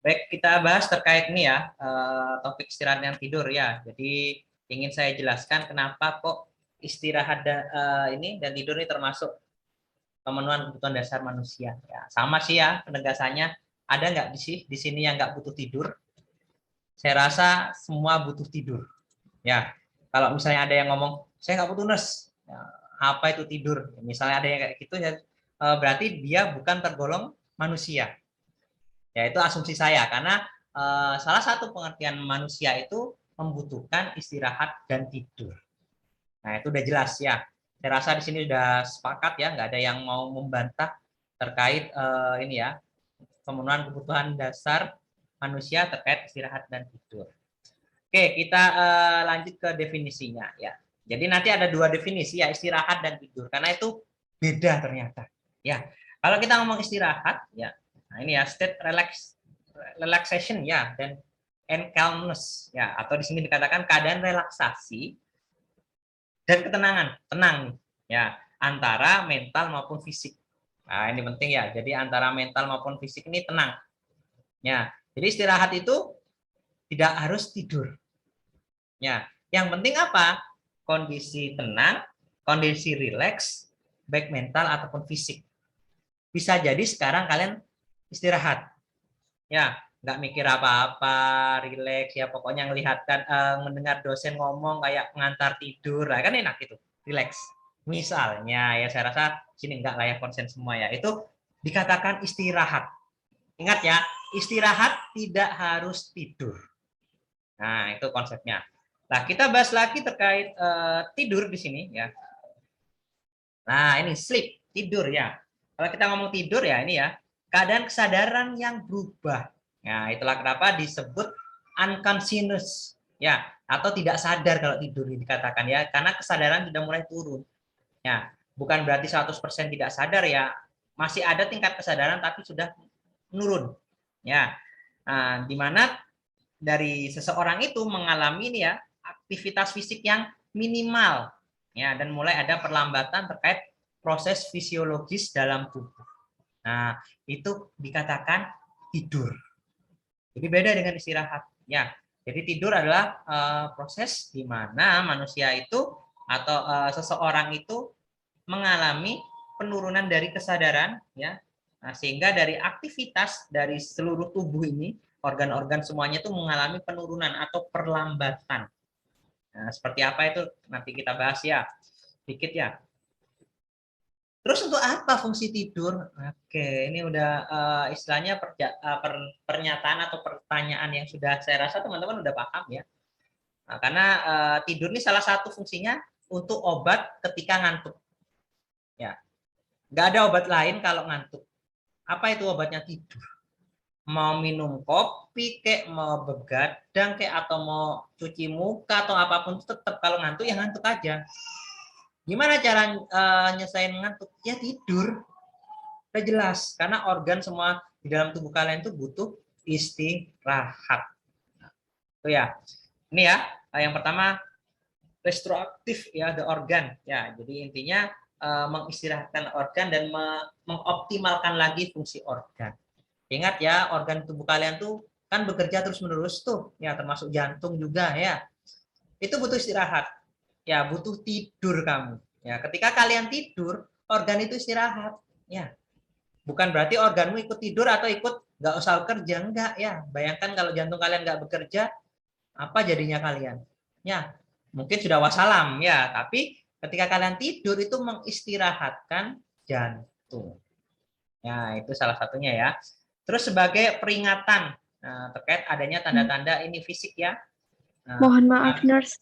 Baik, kita bahas terkait ini ya, topik istirahat dan tidur ya. Jadi ingin saya jelaskan kenapa kok istirahat ini dan tidur ini termasuk pemenuhan kebutuhan dasar manusia. Ya, sama sih ya penegasannya. Ada nggak di sini yang nggak butuh tidur? Saya rasa semua butuh tidur. Ya, kalau misalnya ada yang ngomong saya nggak butuh nurse, ya, apa itu tidur? Misalnya ada yang kayak gitu ya, berarti dia bukan tergolong manusia. Ya itu asumsi saya karena salah satu pengertian manusia itu membutuhkan istirahat dan tidur. Nah itu udah jelas ya. Saya rasa di sini sudah sepakat ya, nggak ada yang mau membantah terkait ini ya pemenuhan kebutuhan dasar manusia terkait istirahat dan tidur. Oke, kita lanjut ke definisinya ya. Jadi nanti ada dua definisi ya, istirahat dan tidur karena itu beda ternyata. Ya, kalau kita ngomong istirahat ya, nah ini ya state relaxation ya dan and calmness ya, atau di sini dikatakan keadaan relaksasi dan ketenangan, tenang ya antara mental maupun fisik. Nah, ini penting ya. Jadi antara mental maupun fisik ini tenang. Ya, jadi istirahat itu tidak harus tidur. Ya, yang penting apa? Kondisi tenang, kondisi rileks, baik mental ataupun fisik. Bisa jadi sekarang kalian istirahat, ya, nggak mikir apa-apa, rileks, ya pokoknya ngelihatkan, mendengar dosen ngomong kayak pengantar tidur, lah kan enak itu, rileks. Misalnya, ya saya rasa sini nggak layak konsen semua ya, itu dikatakan istirahat. Ingat ya, istirahat tidak harus tidur. Nah, itu konsepnya. Nah, kita bahas lagi terkait tidur di sini ya. Nah, ini sleep, tidur ya. Kalau kita ngomong tidur ya ini ya, keadaan kesadaran yang berubah. Nah, itulah kenapa disebut unconscious ya, atau tidak sadar kalau tidur dikatakan ya, karena kesadaran sudah mulai turun. Ya, bukan berarti 100% tidak sadar ya. Masih ada tingkat kesadaran tapi sudah menurun. Ya. Nah, di mana dari seseorang itu mengalami ini ya aktivitas fisik yang minimal ya dan mulai ada perlambatan terkait proses fisiologis dalam tubuh. Nah, itu dikatakan tidur. Jadi beda dengan istirahat ya. Jadi tidur adalah proses di mana manusia itu atau seseorang itu mengalami penurunan dari kesadaran ya. Nah, sehingga dari aktivitas dari seluruh tubuh ini, organ-organ semuanya itu mengalami penurunan atau perlambatan. Nah, seperti apa itu nanti kita bahas ya, sedikit ya. Terus untuk apa fungsi tidur? Oke, ini udah istilahnya pernyataan atau pertanyaan yang sudah saya rasa teman-teman udah paham ya. Nah, karena tidur ini salah satu fungsinya untuk obat ketika ngantuk. Ya, nggak ada obat lain kalau ngantuk. Apa itu obatnya? Tidur. Mau minum kopi kek, mau begadang kek, atau mau cuci muka atau apapun, tetap kalau ngantuk ya ngantuk aja. Gimana cara nyesain ngantuk? Ya tidur. Udah jelas. Karena organ semua di dalam tubuh kalian itu butuh istirahat. Nah, itu ya. Ini ya, yang pertama restoratif ya, the organ. Ya, jadi intinya mengistirahatkan organ dan mengoptimalkan lagi fungsi organ. Ingat ya, organ tubuh kalian tuh kan bekerja terus-menerus tuh, ya termasuk jantung juga ya. Itu butuh istirahat. Ya, butuh tidur kamu. Ya, ketika kalian tidur, organ itu istirahat. Ya, bukan berarti organmu ikut tidur atau ikut nggak usah kerja, enggak ya. Bayangkan kalau jantung kalian nggak bekerja, apa jadinya kalian? Ya, mungkin sudah wassalam ya, tapi ketika kalian tidur itu mengistirahatkan jantung. Ya, itu salah satunya ya. Terus sebagai peringatan terkait adanya tanda-tanda ini fisik ya. Nah, Mohon maaf, Nurse.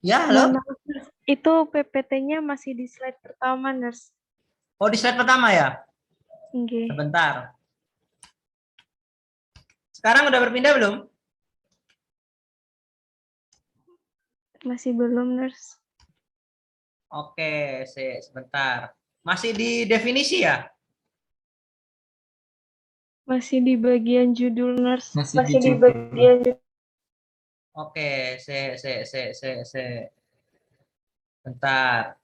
ya, Mohon halo. maaf, Nurse. Itu PPT-nya masih di slide pertama, Nurse. Oh, di slide pertama ya? Oke. Sebentar. Sekarang udah berpindah belum? Masih belum, Nurse. Oke, sebentar. Masih di definisi ya? Masih di bagian judul, Nurse. Masih di bagian Oke, bentar.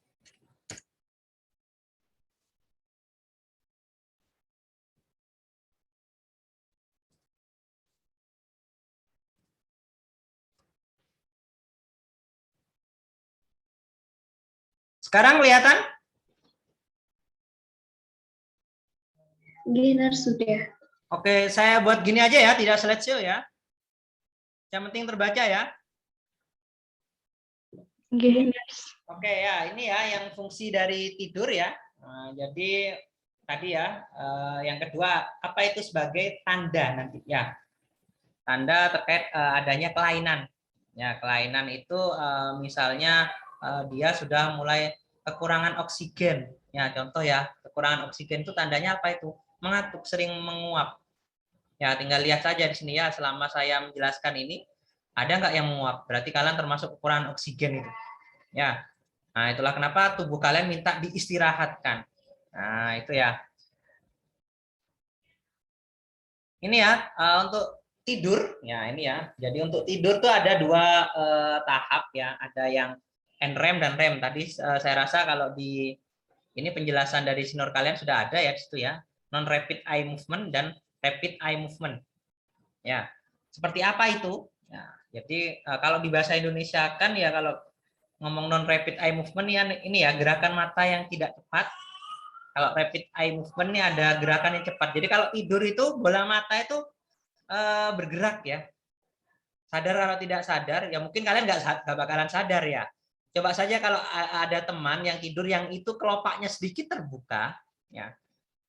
Sekarang kelihatan? Benar sudah. Oke, saya buat gini aja ya, tidak slideshow ya. Yang penting terbaca ya. Nggih. Oke ya, ini ya yang fungsi dari tidur ya. Nah, jadi tadi ya, yang kedua apa itu sebagai tanda nanti ya. Tanda terkait adanya kelainan. Ya, kelainan itu misalnya dia sudah mulai kekurangan oksigen. Ya, contoh ya, kekurangan oksigen itu tandanya apa itu? Mengantuk, sering menguap. Ya, tinggal lihat saja di sini ya, selama saya menjelaskan ini, ada nggak yang menguap? Berarti kalian termasuk kekurangan oksigen itu. Ya, nah itulah kenapa tubuh kalian minta diistirahatkan. Nah, itu ya. Ini ya, untuk tidur, ya ini ya. Jadi untuk tidur tuh ada dua tahap ya, ada yang NREM dan REM. Tadi saya rasa kalau di ini penjelasan dari senior kalian sudah ada ya di situ ya, non rapid eye movement dan rapid eye movement. Ya, seperti apa itu? Ya, jadi kalau di bahasa Indonesia kan ya kalau ngomong non rapid eye movement ya ini ya gerakan mata yang tidak cepat. Kalau rapid eye movement ini ada gerakan yang cepat. Jadi kalau tidur itu bola mata itu bergerak ya. Sadar atau tidak sadar, ya mungkin kalian nggak bakalan sadar ya. Coba saja kalau ada teman yang tidur yang itu kelopaknya sedikit terbuka, ya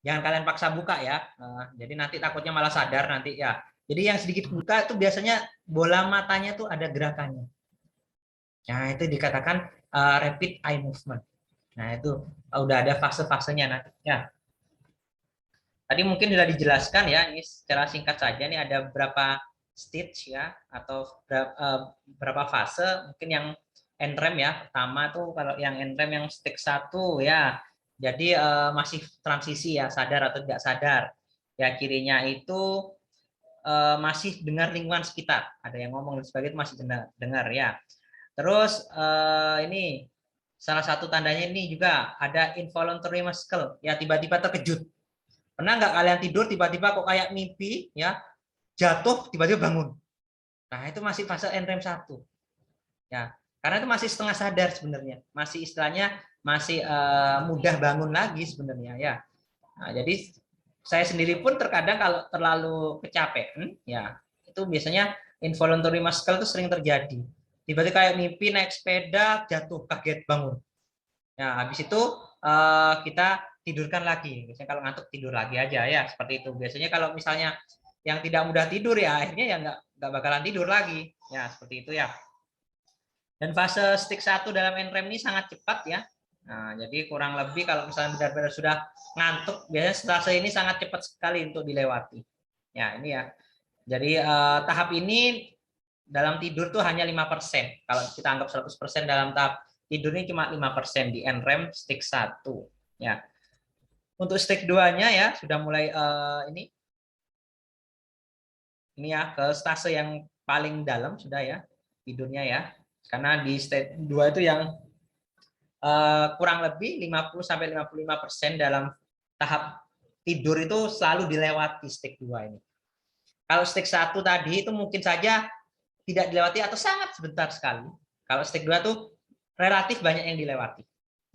jangan kalian paksa buka ya. Jadi nanti takutnya malah sadar nanti ya. Jadi yang sedikit buka itu biasanya bola matanya tuh ada gerakannya. Nah itu dikatakan rapid eye movement. Nah itu udah ada fase-fasenya nanti ya. Tadi mungkin sudah dijelaskan ya, ini secara singkat saja nih ada berapa stage ya atau berapa fase. Mungkin yang NREM ya, pertama tuh kalau yang NREM yang stage 1 ya. Jadi masih transisi ya, sadar atau tidak sadar. Ya kirinya itu masih dengar lingkungan sekitar. Ada yang ngomong dan sebagainya itu masih dengar ya. Terus ini salah satu tandanya ini juga ada involuntary muscle ya, tiba-tiba terkejut. Pernah nggak kalian tidur tiba-tiba kok kayak mimpi ya, jatuh tiba-tiba bangun. Nah, itu masih fase NREM 1. Ya, karena itu masih setengah sadar sebenarnya. Masih istilahnya masih mudah bangun lagi sebenarnya ya. Nah, jadi saya sendiri pun terkadang kalau terlalu kecapean ya, itu biasanya involuntary muscle itu sering terjadi. Tiba-tiba kayak mimpi naik sepeda, jatuh, kaget bangun. Nah, habis itu kita tidurkan lagi. Biasanya kalau ngantuk tidur lagi aja ya, seperti itu. Biasanya kalau misalnya yang tidak mudah tidur ya akhirnya ya nggak bakalan tidur lagi. Ya, seperti itu ya. Dan fase stage 1 dalam NREM ini sangat cepat ya. Nah, jadi kurang lebih kalau misalnya benar-benar sudah ngantuk, biasanya fase ini sangat cepat sekali untuk dilewati. Ya, ini ya. Jadi tahap ini dalam tidur tuh hanya 5%. Kalau kita anggap 100% dalam tahap tidur ini cuma 5% di NREM stage 1. Ya. Untuk stage 2-nya ya sudah mulai ini ya ke stase yang paling dalam sudah ya tidurnya ya. Karena di stage 2 itu yang kurang lebih 50 sampai 55% dalam tahap tidur itu selalu dilewati stage 2 ini. Kalau stage 1 tadi itu mungkin saja tidak dilewati atau sangat sebentar sekali. Kalau stage 2 tuh relatif banyak yang dilewati.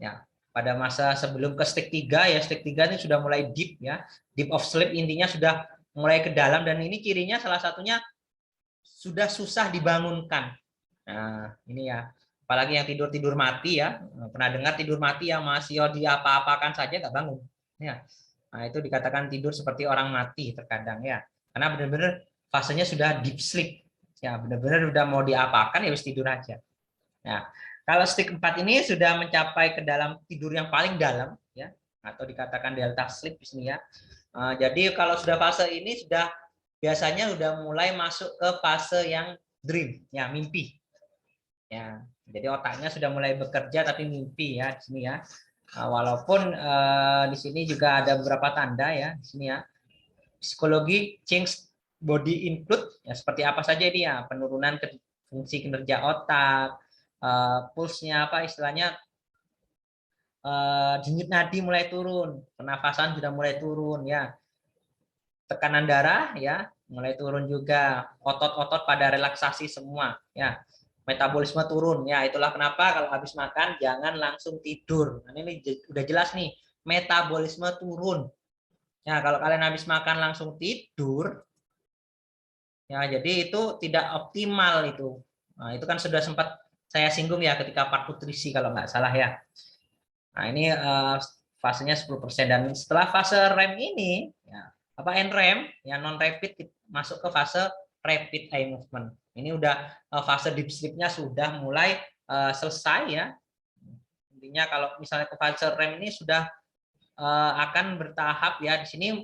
Ya, pada masa sebelum ke stage 3 ya, stage 3 ini sudah mulai deep ya. Deep of sleep intinya sudah mulai ke dalam dan ini cirinya salah satunya sudah susah dibangunkan. Nah, ini ya. Apalagi yang tidur-tidur mati ya. Pernah dengar tidur mati yang masih diapa-apakan saja nggak bangun. Ya. Nah, itu dikatakan tidur seperti orang mati terkadang ya. Karena benar-benar fasenya sudah deep sleep. Ya, benar-benar udah mau diapakan ya harus tidur aja. Nah, kalau stage 4 ini sudah mencapai ke dalam tidur yang paling dalam ya, atau dikatakan delta sleep di sini ya. Jadi kalau sudah fase ini sudah biasanya sudah mulai masuk ke fase yang dream, ya mimpi. Ya, jadi otaknya sudah mulai bekerja tapi mimpi ya di sini ya. Walaupun di sini juga ada beberapa tanda ya di sini ya. Psikologi change body include ya seperti apa saja ini ya, penurunan fungsi kinerja otak, pulsnya apa istilahnya, denyut nadi mulai turun, pernafasan sudah mulai turun ya, tekanan darah ya mulai turun juga, otot-otot pada relaksasi semua ya. metabolisme turun. Ya, itulah kenapa kalau habis makan jangan langsung tidur. Nah, ini udah jelas nih, metabolisme turun. Ya, kalau kalian habis makan langsung tidur, ya jadi itu tidak optimal itu. Nah, itu kan sudah sempat saya singgung ya ketika part nutrisi kalau nggak salah ya. Nah, ini fasenya 10% dan setelah fase REM ini ya, apa NREM ya non rapid masuk ke fase rapid eye movement. Ini udah fase deep sleep-nya sudah mulai selesai ya. Intinya kalau misalnya ke fase REM ini sudah akan bertahap ya. Di sini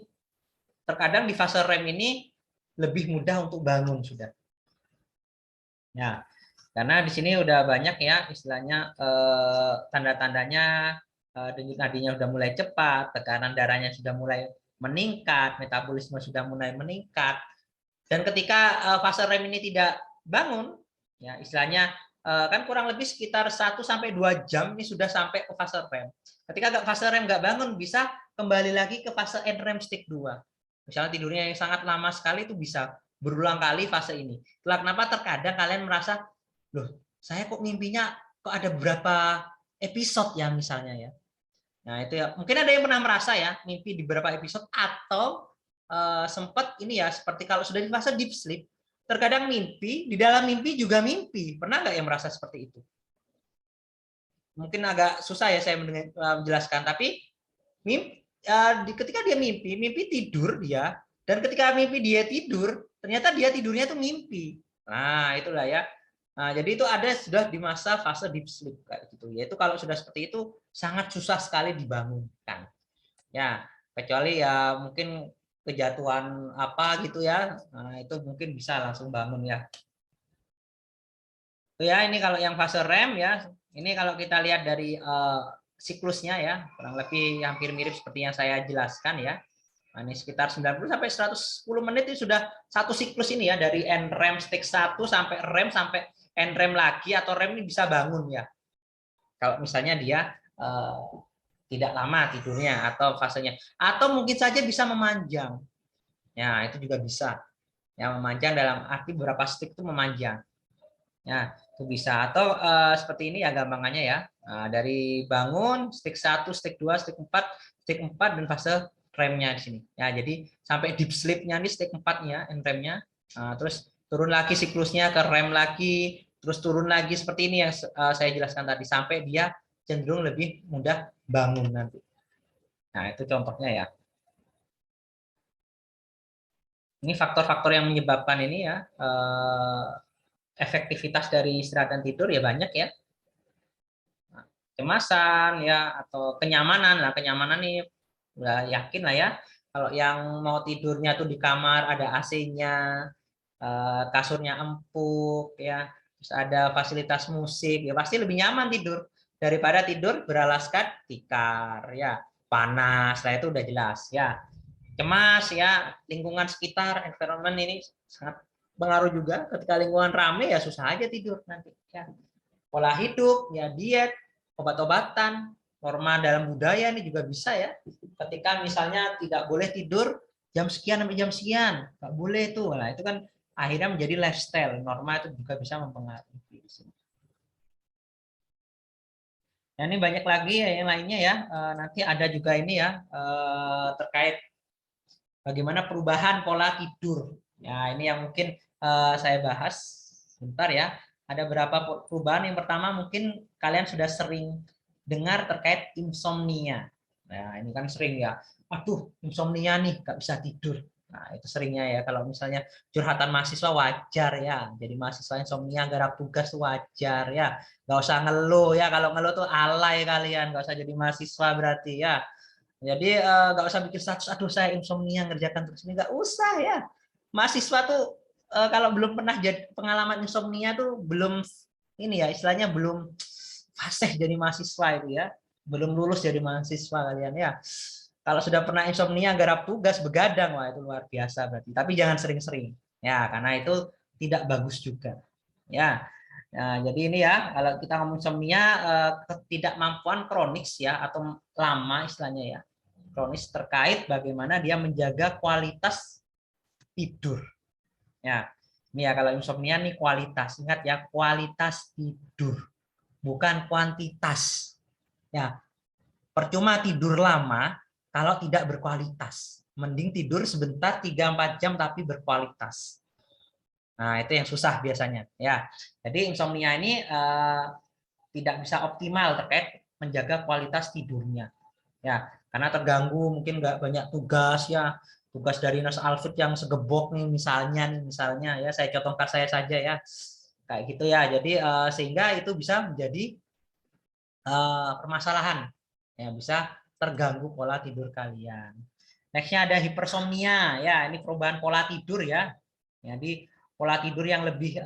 terkadang di fase REM ini lebih mudah untuk bangun sudah. Ya, karena di sini udah banyak ya istilahnya tanda-tandanya denyut nadinya sudah mulai cepat, tekanan darahnya sudah mulai meningkat, metabolisme sudah mulai meningkat. Dan ketika fase REM ini tidak bangun, ya istilahnya kan kurang lebih sekitar 1 sampai 2 jam ini sudah sampai ke fase REM. Ketika fase REM nggak bangun, bisa kembali lagi ke fase NREM stage 2. Misalnya tidurnya yang sangat lama sekali itu bisa berulang kali fase ini. Itulah kenapa terkadang kalian merasa, loh, saya kok mimpinya kok ada beberapa episode ya misalnya ya. Nah, itu ya. Mungkin ada yang pernah merasa ya, mimpi di beberapa episode atau sempat ini ya, seperti kalau sudah di fase deep sleep, terkadang mimpi, di dalam mimpi juga mimpi. Pernah nggak yang merasa seperti itu? Mungkin agak susah ya saya menjelaskan, tapi mimpi, ketika dia mimpi, mimpi tidur dia, dan ketika mimpi dia tidur, ternyata dia tidurnya itu mimpi. Nah, itulah ya. Nah, jadi itu ada sudah di masa fase deep sleep kayak gitu. Yaitu kalau sudah seperti itu sangat susah sekali dibangunkan. Ya, kecuali ya mungkin kejatuhan apa gitu ya. Nah, itu mungkin bisa langsung bangun ya. Itu ya, ini kalau yang fase REM ya. Ini kalau kita lihat dari siklusnya ya, kurang lebih hampir mirip seperti yang saya jelaskan ya. Nah, ini sekitar 90 sampai 110 menit itu sudah satu siklus ini ya, dari NREM stage 1 sampai REM sampai NREM lagi atau REM ini bisa bangun ya. Kalau misalnya dia tidak lama tidurnya atau fasenya, atau mungkin saja bisa memanjang. Ya, itu juga bisa. Ya, memanjang dalam arti beberapa stick itu memanjang. Ya, itu bisa. Atau seperti ini ya gampangannya ya. Dari bangun, stick 1, stick 2, stick 4 dan fase remnya di sini. Ya, jadi sampai deep sleep-nya nih stick 4-nya, remnya. Terus turun lagi siklusnya ke rem lagi, terus turun lagi seperti ini yang saya jelaskan tadi sampai dia cenderung lebih mudah bangun nanti. Nah, itu contohnya ya. Ini faktor-faktor yang menyebabkan ini ya, efektivitas dari istirahat dan tidur ya banyak ya. Kecemasan ya atau kenyamanan lah, kenyamanan nih udah yakin lah ya. Kalau yang mau tidurnya tuh di kamar ada AC-nya, kasurnya empuk ya, terus ada fasilitas musik ya pasti lebih nyaman tidur daripada tidur beralaskan tikar ya, panas lah itu udah jelas ya. Cemas ya, lingkungan sekitar, environment ini sangat pengaruh juga. Ketika lingkungan rame ya susah aja tidur nanti ya. Pola hidup ya, diet, obat-obatan, norma dalam budaya ini juga bisa ya. Ketika misalnya tidak boleh tidur jam sekian sampai jam sekian, nggak boleh itu. Nah, itu kan akhirnya menjadi lifestyle, norma itu juga bisa mempengaruhi di sini. Nah, ini banyak lagi ya yang lainnya ya. Nanti ada juga ini ya terkait bagaimana perubahan pola tidur. Ya, ini yang mungkin saya bahas sebentar ya. Ada beberapa perubahan. Yang pertama mungkin kalian sudah sering dengar terkait insomnia. Nah, ini kan sering ya. Aduh, insomnia nih, nggak bisa tidur. Nah, itu seringnya ya. Kalau misalnya curhatan mahasiswa wajar ya. Jadi mahasiswa insomnia garap tugas wajar ya. Nggak usah ngeluh ya. Kalau ngeluh tuh alay kalian. Nggak usah jadi mahasiswa berarti ya. Jadi nggak usah bikin status, aduh saya insomnia ngerjakan tugas ini, nggak usah ya. Mahasiswa tuh kalau belum pernah jadi pengalaman insomnia tuh belum ini ya istilahnya belum fasih jadi mahasiswa itu ya, belum lulus jadi mahasiswa kalian ya. Kalau sudah pernah insomnia garap tugas begadang, wah itu luar biasa berarti. Tapi jangan sering-sering ya karena itu tidak bagus juga ya. Nah, jadi ini ya kalau kita ngomong insomnia ketidakmampuan kronis ya atau lama istilahnya ya kronis terkait bagaimana dia menjaga kualitas tidur. Ya, Ini ya kalau insomnia nih kualitas. Ingat ya, kualitas tidur, bukan kuantitas. Ya, percuma tidur lama kalau tidak berkualitas. Mending tidur sebentar 3-4 jam tapi berkualitas. Nah, itu yang susah biasanya ya. Jadi insomnia ini tidak bisa optimal terkait menjaga kualitas tidurnya. Ya, karena terganggu mungkin nggak banyak tugas ya. Tugas dari Nurse Alfred yang segebok nih misalnya ya saya contohkan saya saja ya. Kayak gitu ya. Jadi sehingga itu bisa menjadi permasalahan. Ya, bisa terganggu pola tidur kalian. Nextnya ada hipersomnia ya, ini perubahan pola tidur ya. Jadi pola tidur yang lebih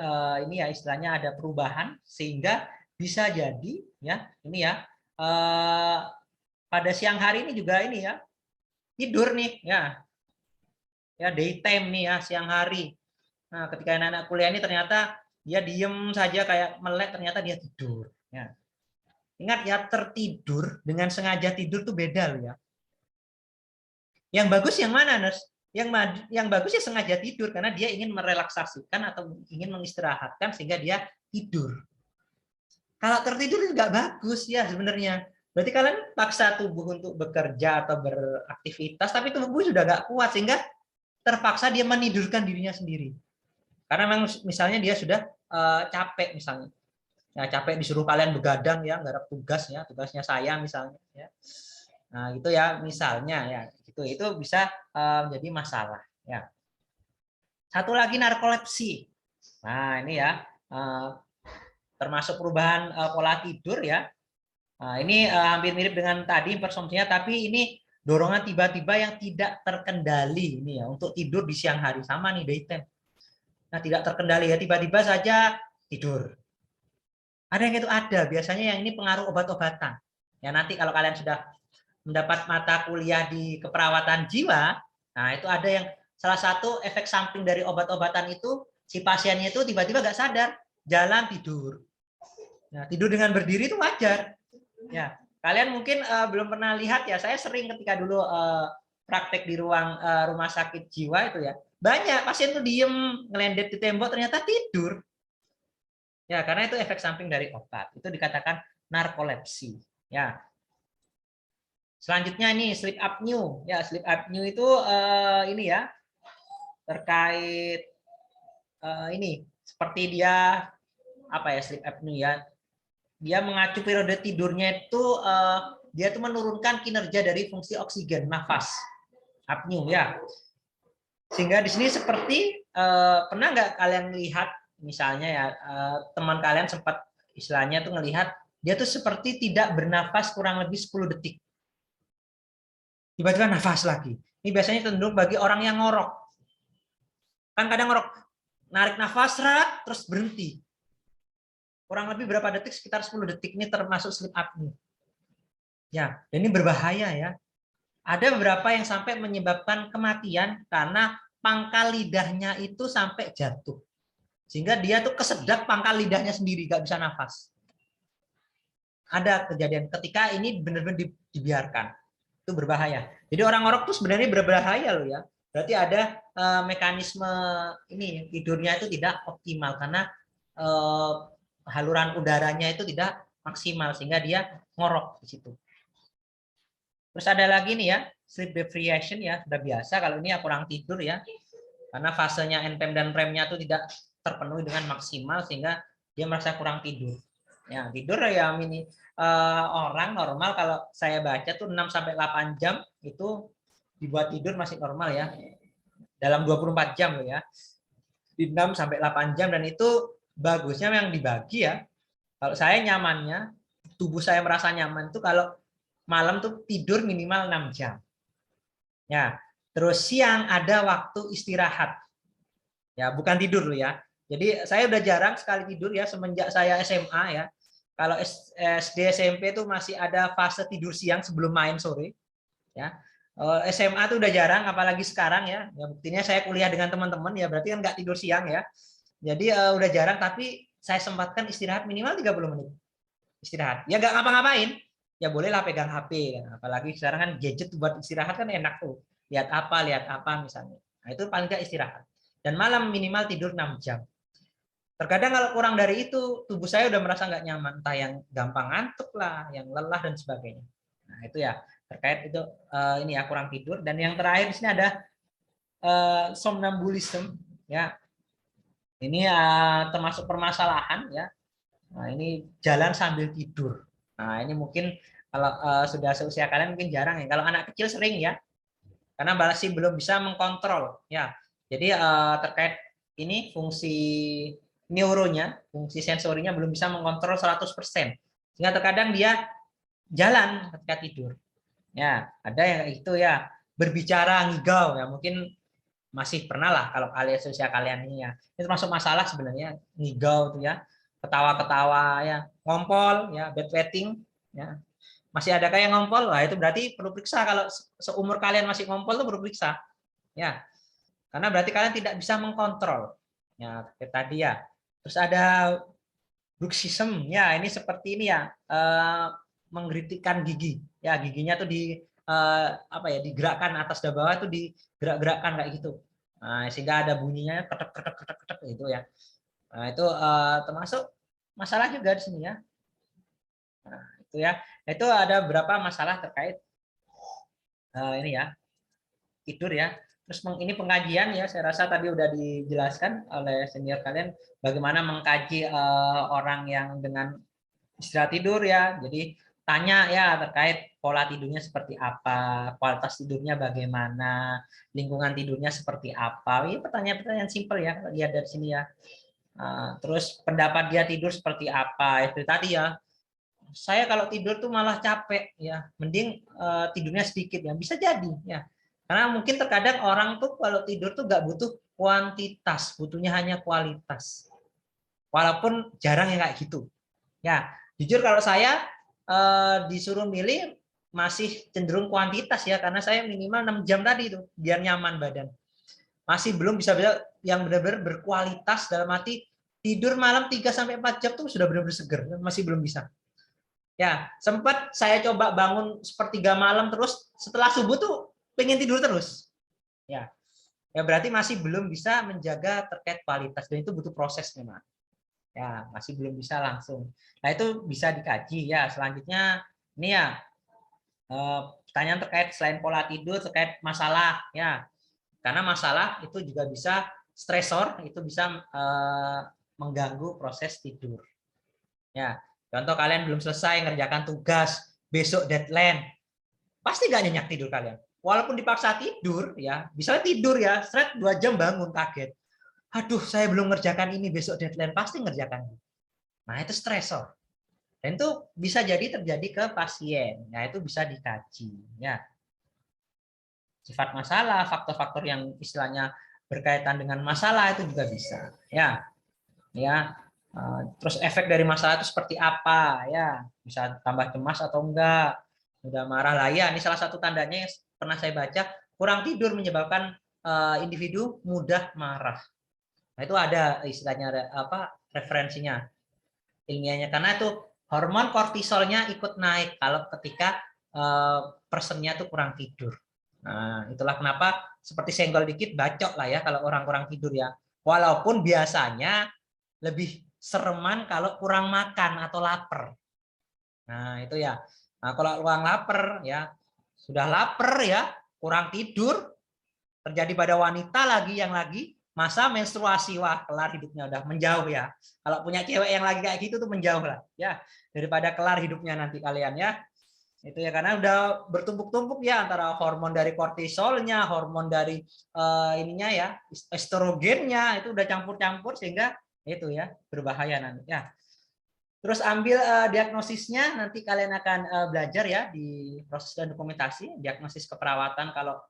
ini ya istilahnya ada perubahan sehingga bisa jadi ya ini ya pada siang hari ini juga ini ya tidur nih ya daytime nih ya siang hari. Nah ketika anak-anak kuliah ini ternyata dia diem saja kayak melek ternyata dia tidur. Ya. Ingat ya tertidur dengan sengaja tidur tuh beda loh ya. Yang bagus yang mana, Nurse? Yang bagus ya sengaja tidur karena dia ingin merelaksasikan atau ingin mengistirahatkan sehingga dia tidur. Kalau tertidur itu nggak bagus ya sebenarnya. Berarti kalian paksa tubuh untuk bekerja atau beraktivitas, tapi tubuh sudah nggak kuat sehingga terpaksa dia menidurkan dirinya sendiri. Karena memang misalnya dia sudah capek misalnya. Ya, capek disuruh kalian begadang ya, garap tugas ya, tugasnya saya misalnya ya. Nah, itu ya misalnya ya, itu bisa menjadi masalah ya. Satu lagi narkolepsi. Nah, ini ya termasuk perubahan pola tidur ya. Nah, ini hampir mirip dengan tadi hipersomnia tapi ini dorongan tiba-tiba yang tidak terkendali ini ya untuk tidur di siang hari sama nih daytime. Nah, tidak terkendali ya tiba-tiba saja tidur. Ada yang itu ada, biasanya yang ini pengaruh obat-obatan. Ya nanti kalau kalian sudah mendapat mata kuliah di keperawatan jiwa, nah itu ada yang salah satu efek samping dari obat-obatan itu si pasiennya itu tiba-tiba nggak sadar, jalan tidur. Nah, tidur dengan berdiri itu wajar. Ya, kalian mungkin belum pernah lihat ya. Saya sering ketika dulu praktek di ruang rumah sakit jiwa itu ya, banyak pasien tuh diem ngelendet di tembok ternyata tidur. Ya, karena itu efek samping dari obat. Itu dikatakan narkolepsi. Ya. Selanjutnya ini sleep apnea. Ya, sleep apnea itu ini ya terkait ini seperti dia apa ya sleep apnea ya. Dia mengacu periode tidurnya itu dia tuh menurunkan kinerja dari fungsi oksigen nafas. Apnea ya. Sehingga di sini seperti pernah nggak kalian lihat misalnya ya teman kalian sempat istilahnya tuh ngelihat dia tuh seperti tidak bernafas kurang lebih 10 detik. Tiba-tiba nafas lagi. Ini biasanya cenderung bagi orang yang ngorok. Kan kadang ngorok, narik nafas, terus berhenti. Kurang lebih berapa detik? Sekitar 10 detik. Ini termasuk sleep apnea. Ya, dan ini berbahaya ya. Ada beberapa yang sampai menyebabkan kematian karena pangkal lidahnya itu sampai jatuh. Sehingga dia tuh kesedap pangkal lidahnya sendiri, nggak bisa nafas. Ada kejadian ketika ini benar-benar dibiarkan. Itu berbahaya. Jadi orang ngorok tuh sebenarnya berbahaya loh ya. Berarti ada mekanisme ini tidurnya itu tidak optimal karena haluran udaranya itu tidak maksimal sehingga dia ngorok di situ. Terus ada lagi nih ya, sleep deprivation ya, sudah biasa kalau ini ya kurang tidur ya. Karena fasenya NPEM dan REM-nya itu tidak terpenuhi dengan maksimal sehingga dia merasa kurang tidur. Ya, tidur ya orang normal kalau saya baca tuh 6 sampai 8 jam itu dibuat tidur masih normal ya. Dalam 24 jam loh ya. Di 6 sampai 8 jam dan itu bagusnya yang dibagi ya. Kalau saya nyamannya tubuh saya merasa nyaman itu kalau malam tuh tidur minimal 6 jam. Ya, terus siang ada waktu istirahat. Ya, bukan tidur loh ya. Jadi saya udah jarang sekali tidur ya semenjak saya SMA ya. Kalau SD SMP itu masih ada fase tidur siang sebelum main sore. Ya. SMA tuh udah jarang apalagi sekarang ya. Ya buktinya saya kuliah dengan teman-teman ya berarti kan nggak tidur siang ya. Jadi udah jarang tapi saya sempatkan istirahat minimal 30 menit. Istirahat. Ya nggak ngapa-ngapain. Ya bolehlah pegang HP ya. Apalagi sekarang kan gadget buat istirahat kan enak tuh. Lihat apa misalnya. Nah, itu paling nggak istirahat. dan malam minimal tidur 6 jam. Terkadang kalau kurang dari itu, tubuh saya udah merasa nggak nyaman, entah yang gampang ngantuk lah, yang lelah dan sebagainya. Nah, itu ya terkait itu ini ya kurang tidur. Dan yang terakhir di sini ada somnambulisme ya. Ini termasuk permasalahan ya. Nah, ini jalan sambil tidur. Nah, ini mungkin kalau sudah seusia kalian mungkin jarang ya. Kalau anak kecil sering ya. Karena masih belum bisa mengkontrol ya. Jadi terkait ini fungsi neuronya, fungsi sensorinya belum bisa mengontrol 100%. Sehingga terkadang dia jalan ketika tidur. Ya, ada yang itu ya, berbicara ngigau ya, mungkin masih pernah lah kalau kalian sosial kalian ini ya. Itu termasuk masalah sebenarnya ngigau tuh ya, ketawa-ketawa ya, ngompol ya, bedwetting ya. Masih ada kayak ngompol, lah itu berarti perlu periksa kalau seumur kalian masih ngompol tuh perlu periksa. Ya. Karena berarti kalian tidak bisa mengkontrol. Ya, tadi ya. Terus ada bruxism. Ya, ini seperti ini ya, menggeritikkan gigi. Ya, giginya tuh di apa ya, digerakkan atas dan bawah tuh digerak-gerakkan kayak gitu. Nah, sehingga ada bunyinya ketek ketek ketek ketek gitu ya. Nah, itu termasuk masalah juga di sini ya. Nah, itu ya. Itu ada beberapa masalah terkait ini ya, tidur ya. Terus ini pengajian ya, saya rasa tadi udah dijelaskan oleh senior kalian bagaimana mengkaji orang yang dengan istirahat tidur ya. Jadi tanya ya terkait pola tidurnya seperti apa, kualitas tidurnya bagaimana, lingkungan tidurnya seperti apa. Ini pertanyaan-pertanyaan simpel ya, lihat dari sini ya. Terus pendapat dia tidur seperti apa, itu tadi ya. Saya kalau tidur tuh malah capek ya, mending tidurnya sedikit ya, bisa jadi ya. Karena mungkin terkadang orang tuh kalau tidur tuh nggak butuh kuantitas, butuhnya hanya kualitas. Walaupun jarang yang kayak gitu. Ya, jujur kalau saya disuruh milih masih cenderung kuantitas ya, karena saya minimal 6 jam tadi itu biar nyaman badan. Masih belum bisa yang benar-benar berkualitas dalam arti tidur malam 3 sampai 4 jam tuh sudah benar-benar seger, masih belum bisa. Ya, sempat saya coba bangun sepertiga malam terus setelah subuh tuh pengen tidur terus. Ya. Ya berarti masih belum bisa menjaga terkait kualitas dan itu butuh proses memang. Ya, masih belum bisa langsung. Nah, itu bisa dikaji ya. Selanjutnya ini ya pertanyaan terkait selain pola tidur terkait masalah ya. Karena masalah itu juga bisa stresor, itu bisa mengganggu proses tidur. Ya, contoh kalian belum selesai ngerjakan tugas, besok deadline. Pasti nggak nyenyak tidur kalian. Walaupun dipaksa tidur ya, misalnya tidur ya, straight 2 jam bangun kaget. Aduh, saya belum ngerjakan ini, besok deadline, pasti ngerjakan. Nah, itu stresor. Dan itu bisa jadi terjadi ke pasien. Nah, itu bisa dikaji. Ya. Sifat masalah, faktor-faktor yang istilahnya berkaitan dengan masalah itu juga bisa. Ya, ya. Terus efek dari masalah itu seperti apa? Ya, bisa tambah cemas atau enggak? Mudah marah lah. Ya, ini salah satu tandanya yang pernah saya baca. Kurang tidur menyebabkan individu mudah marah. Nah, itu ada istilahnya apa referensinya ilmiahnya karena itu hormon kortisolnya ikut naik kalau ketika personnya tuh kurang tidur. Nah, itulah kenapa seperti senggol dikit bacok lah ya kalau orang kurang tidur ya. Walaupun biasanya lebih sereman kalau kurang makan atau lapar. Nah, itu ya. Nah, kalau kurang lapar ya, sudah lapar ya, kurang tidur, terjadi pada wanita lagi yang lagi masa menstruasi, wah kelar hidupnya udah menjauh ya. Kalau punya cewek yang lagi kayak gitu tuh menjauh lah ya daripada kelar hidupnya nanti kalian ya. Itu ya karena udah bertumpuk-tumpuk ya antara hormon dari kortisolnya, hormon dari ininya ya, estrogennya itu udah campur-campur sehingga itu ya berbahaya nanti ya. Terus ambil diagnosisnya nanti kalian akan belajar ya di proses dan dokumentasi diagnosis keperawatan kalau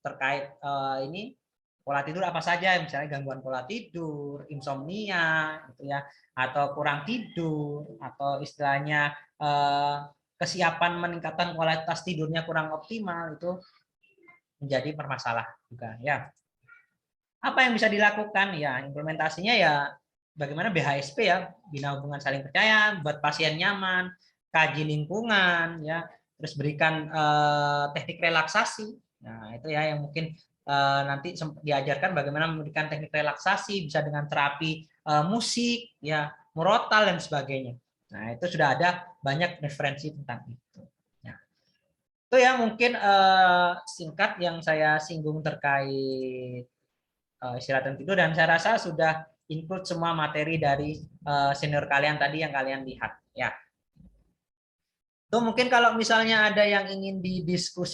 terkait ini pola tidur apa saja misalnya gangguan pola tidur, insomnia gitu ya atau kurang tidur atau istilahnya kesiapan meningkatkan kualitas tidurnya kurang optimal itu menjadi permasalahan juga ya. Apa yang bisa dilakukan ya implementasinya ya bagaimana BHSP ya bina hubungan saling percaya buat pasien nyaman, kaji lingkungan ya terus berikan teknik relaksasi. Nah, itu ya yang mungkin nanti diajarkan bagaimana memberikan teknik relaksasi, bisa dengan terapi musik, ya, murotal dan sebagainya. Nah, itu sudah ada banyak referensi tentang itu. Nah, itu ya mungkin singkat yang saya singgung terkait istirahat dan tidur, dan saya rasa sudah include semua materi dari senior kalian tadi yang kalian lihat, ya. Itu mungkin kalau misalnya ada yang ingin didiskusi